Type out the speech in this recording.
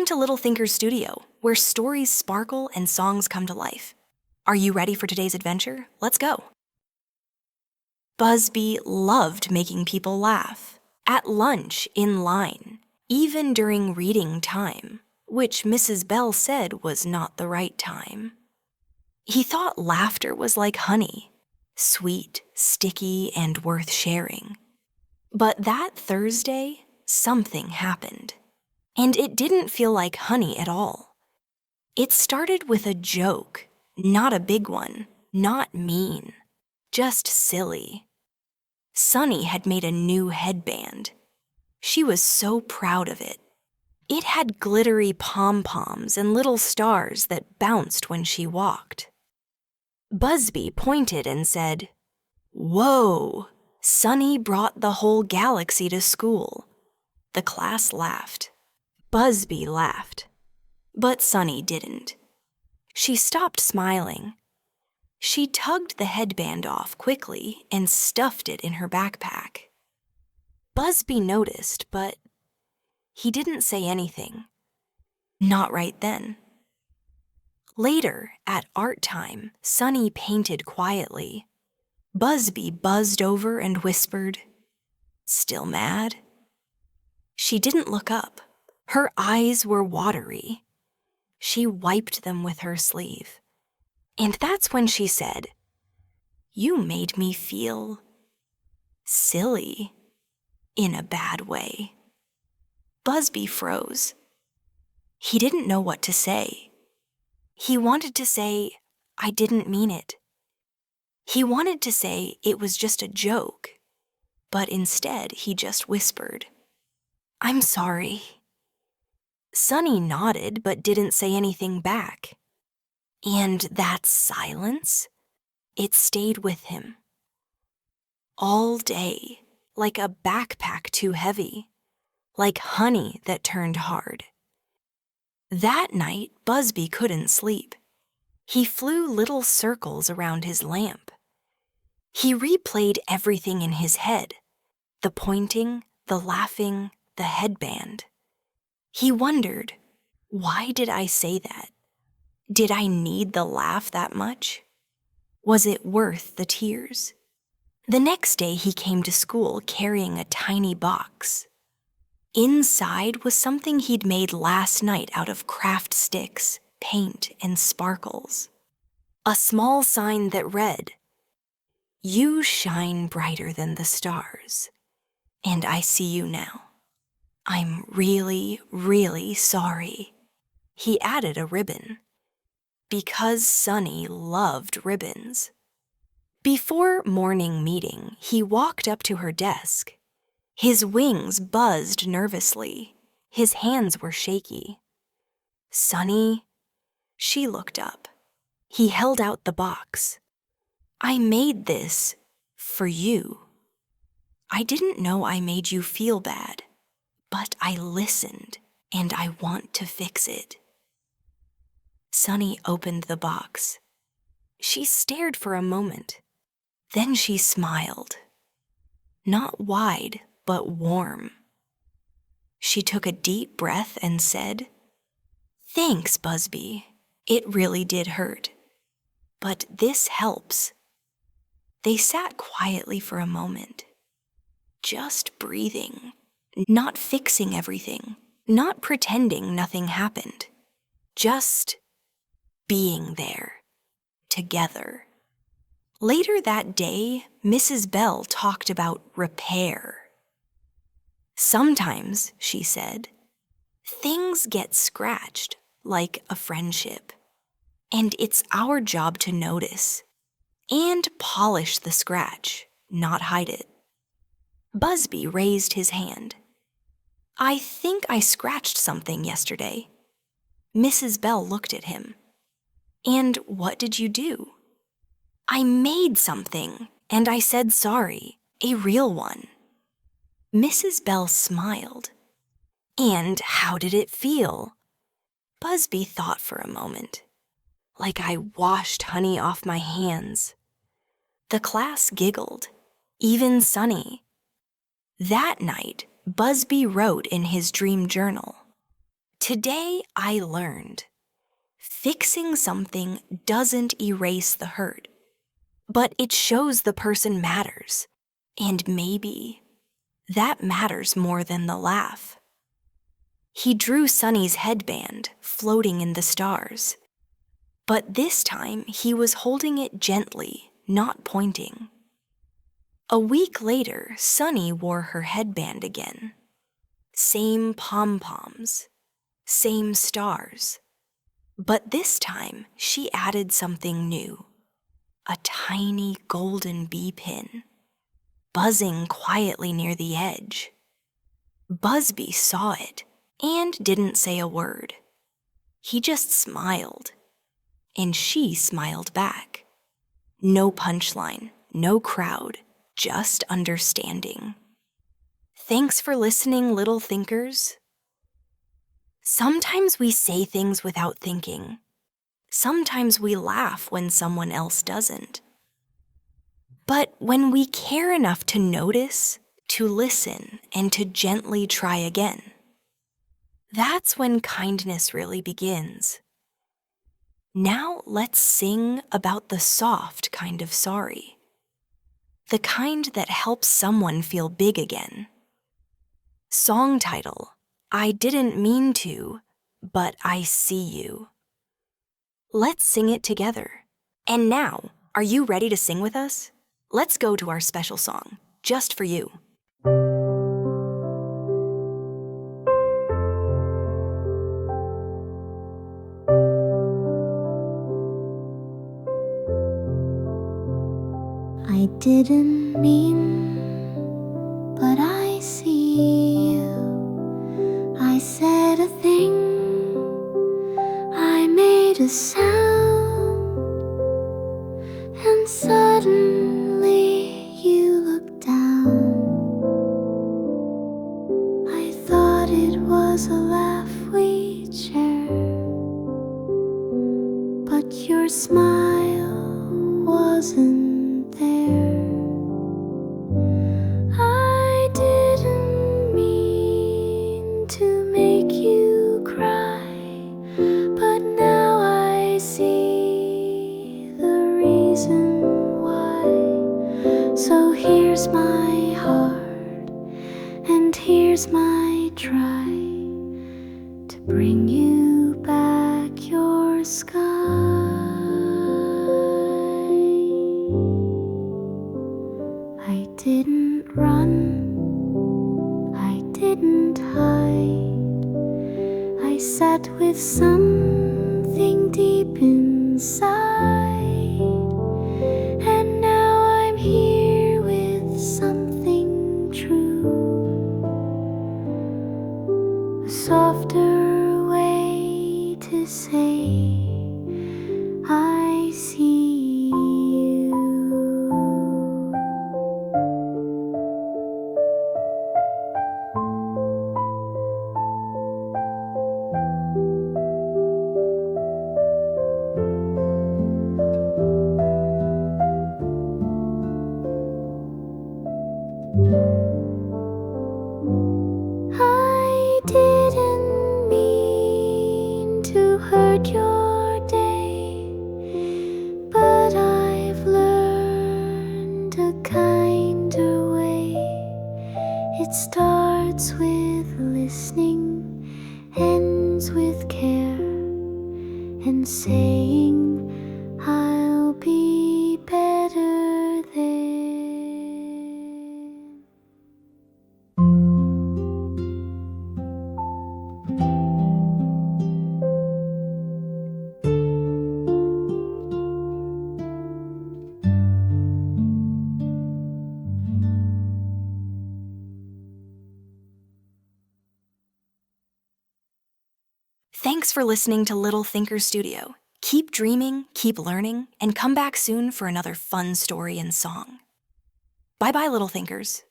Welcome to Little Thinker's Studio, where stories sparkle and songs come to life. Are you ready for today's adventure? Let's go. Buzzby loved making people laugh. At lunch, in line, even during reading time, which Mrs. Bell said was not the right time. He thought laughter was like honey, sweet, sticky, and worth sharing. But that Thursday, something happened. And it didn't feel like honey at all. It started with a joke, not a big one, not mean, just silly. Sunny had made a new headband. She was so proud of it. It had glittery pom-poms and little stars that bounced when she walked. Buzzby pointed and said, "Whoa, Sunny brought the whole galaxy to school." The class laughed. Buzzby laughed, but Sunny didn't. She stopped smiling. She tugged the headband off quickly and stuffed it in her backpack. Buzzby noticed, but he didn't say anything. Not right then. Later, at art time, Sunny painted quietly. Buzzby buzzed over and whispered, "Still mad?" She didn't look up. Her eyes were watery. She wiped them with her sleeve. And that's when she said, "You made me feel silly in a bad way." Buzzby froze. He didn't know what to say. He wanted to say, "I didn't mean it." He wanted to say it was just a joke, but instead he just whispered, "I'm sorry." Sunny nodded but didn't say anything back. And that silence, it stayed with him. All day, like a backpack too heavy, like honey that turned hard. That night, Buzzby couldn't sleep. He flew little circles around his lamp. He replayed everything in his head, the pointing, the laughing, the headband. He wondered, why did I say that? Did I need the laugh that much? Was it worth the tears? The next day he came to school carrying a tiny box. Inside was something he'd made last night out of craft sticks, paint, and sparkles. A small sign that read, "You shine brighter than the stars, and I see you now. I'm really, really sorry." He added a ribbon, because Sunny loved ribbons. Before morning meeting, he walked up to her desk. His wings buzzed nervously. His hands were shaky. "Sunny?" She looked up. He held out the box. "I made this for you. I didn't know I made you feel bad. But I listened, and I want to fix it." Sunny opened the box. She stared for a moment. Then she smiled. Not wide, but warm. She took a deep breath and said, "Thanks, Buzzby. It really did hurt. But this helps." They sat quietly for a moment, just breathing. Not fixing everything, not pretending nothing happened, just being there, together. Later that day, Mrs. Bell talked about repair. "Sometimes," she said, "things get scratched, like a friendship, and it's our job to notice and polish the scratch, not hide it." Buzzby raised his hand. "I think I scratched something yesterday." Mrs. Bell looked at him. "And what did you do?" "I made something, and I said sorry, a real one." Mrs. Bell smiled. "And how did it feel?" Buzzby thought for a moment. "Like I washed honey off my hands." The class giggled, even Sunny. That night, Buzzby wrote in his dream journal, Today I learned fixing something doesn't erase the hurt, but it shows the person matters, and maybe that matters more than the laugh. He drew Sunny's headband floating in the stars, but this time he was holding it gently, not pointing. A week later, Sunny wore her headband again. Same pom-poms, same stars. But this time, she added something new. A tiny golden bee pin, buzzing quietly near the edge. Buzzby saw it and didn't say a word. He just smiled, and she smiled back. No punchline, no crowd, just understanding. Thanks for listening, little thinkers. Sometimes we say things without thinking. Sometimes we laugh when someone else doesn't. But when we care enough to notice, to listen, and to gently try again, that's when kindness really begins. Now let's sing about the soft kind of sorry. The kind that helps someone feel big again. Song title, I didn't mean to, but I see you. Let's sing it together. And now, are you ready to sing with us? Let's go to our special song, just for you. I didn't mean, but I see you. I said a thing, I made a sound, and suddenly you looked down. I thought it was a laugh we'd share, but your smile wasn't there. I didn't mean to make you cry, but now I see the reason why. So here's my heart, and here's my try to bring you back your sky. I didn't run, I didn't hide. I sat with something deep inside, and now I'm here with something true. A softer way to say I see you. I didn't mean to hurt your day, but I've learned a kinder way. It starts with listening, ends with care, and saying I'll be better then. Thanks for listening to Little Thinker Studio. Keep dreaming, keep learning, and come back soon for another fun story and song. Bye-bye, Little Thinkers.